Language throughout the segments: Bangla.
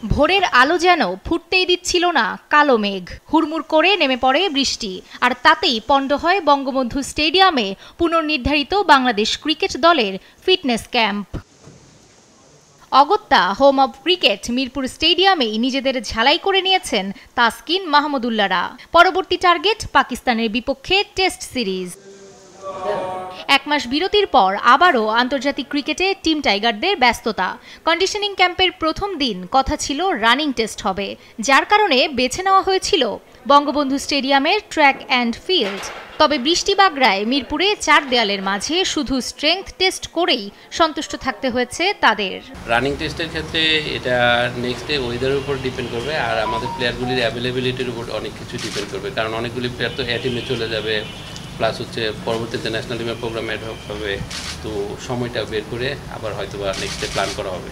ভোরের আলো যেন ফুটতেই দিচ্ছিল না কালো মেঘ। হুড়মুড় করে নেমে পড়ে বৃষ্টি, আর তাতেই পণ্ড হয় বঙ্গবন্ধু স্টেডিয়ামে পুনর্নির্ধারিত বাংলাদেশ ক্রিকেট দলের ফিটনেস ক্যাম্প। অগত্যা হোম অব ক্রিকেট মিরপুর স্টেডিয়ামেই নিজেদের ঝালাই করে নিয়েছেন তাসকিন মাহমুদুল্লাহরা। পরবর্তী টার্গেট পাকিস্তানের বিপক্ষে টেস্ট সিরিজ। এক মাস বিরতির পর আবারও আন্তর্জাতিক ক্রিকেটে টিম টাইগারদের ব্যস্ততা। কন্ডিশনিং ক্যাম্পের প্রথম দিন কথা ছিল রানিং টেস্ট হবে, যার কারণে বেছে নেওয়া হয়েছিল বঙ্গবন্ধু স্টেডিয়ামের ট্র্যাক অ্যান্ড ফিল্ড। তবে বৃষ্টি বাগড়ায় মিরপুরে চার দেয়ালের মাঝে শুধু স্ট্রেংথ টেস্ট করেই সন্তুষ্ট থাকতে হয়েছে তাদের। রানিং টেস্টের ক্ষেত্রে এটা নেক্সট ডে ওয়েদারের উপর ডিপেন্ড করবে, আর আমাদের প্লেয়ারগুলির অ্যাভেলেবিলিটির উপর অনেক কিছু ডিপেন্ড করবে, কারণ অনেকগুলি প্লেয়ার তো এ টিমে চলে যাবে, প্লাস হচ্ছে পরবর্তীতে ন্যাশনাল টিমের প্রোগ্রাম অ্যাড হবে, তো সময়টা বের করে আবার হয়তো বা নেক্সট ডে প্ল্যান করা হবে।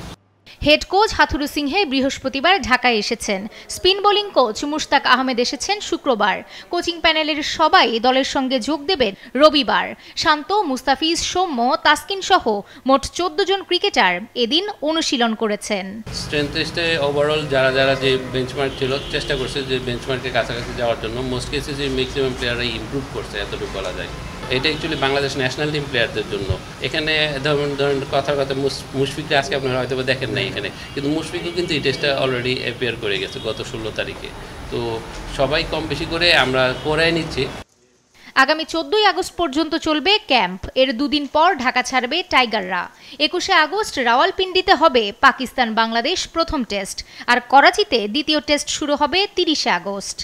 হেড কোচ হাথুরু সিংহে বৃহস্পতিবার ঢাকায় এসেছেন। Spin bowling coach Mushtaq Ahmed এসেছেন শুক্রবার। কোচিং প্যানেলের সবাই দলের সঙ্গে যোগ দেবেন রবিবার। শান্ত, মুস্তাফিজ, সৌম্য, তাসকিন সহ মোট 14 জন ক্রিকেটার এদিন অনুশীলন করেছেন। স্ট্রেংথ টেস্টে ওভারঅল যারা যে বেঞ্চমার্ক ছিল চেষ্টা করছে যে বেঞ্চমার্কের কাছাকাছি যাওয়ার জন্য। মোস্ট কেসেস ম্যাক্সিমাম প্লেয়াররা ইমপ্রুভ করছে, এতটুকু বলা যায়। এটা অ্যাকচুয়ালি বাংলাদেশ ন্যাশনাল টিম প্লেয়ারদের জন্য। এখানে ধরুন কথার কথা মুশফিককে আজকে আপনারা হয়তো দেখেন নাই এখানে, কিন্তু মুশফিকও কিন্তু এই টেস্টটা অলরেডি অ্যাপিয়ার করে গেছে গত 16 তারিখে। তো সবাই কম বেশি করে আমরা করাই নিচ্ছি। আগামী 14 আগস্ট পর্যন্ত চলবে ক্যাম্প। এর দুদিন পর ঢাকা ছাড়বে টাইগাররা। 21 আগস্ট রাওয়ালপিন্ডিতে হবে পাকিস্তান বাংলাদেশ প্রথম টেস্ট, আর করাচিতে দ্বিতীয় টেস্ট শুরু হবে 30 আগস্ট।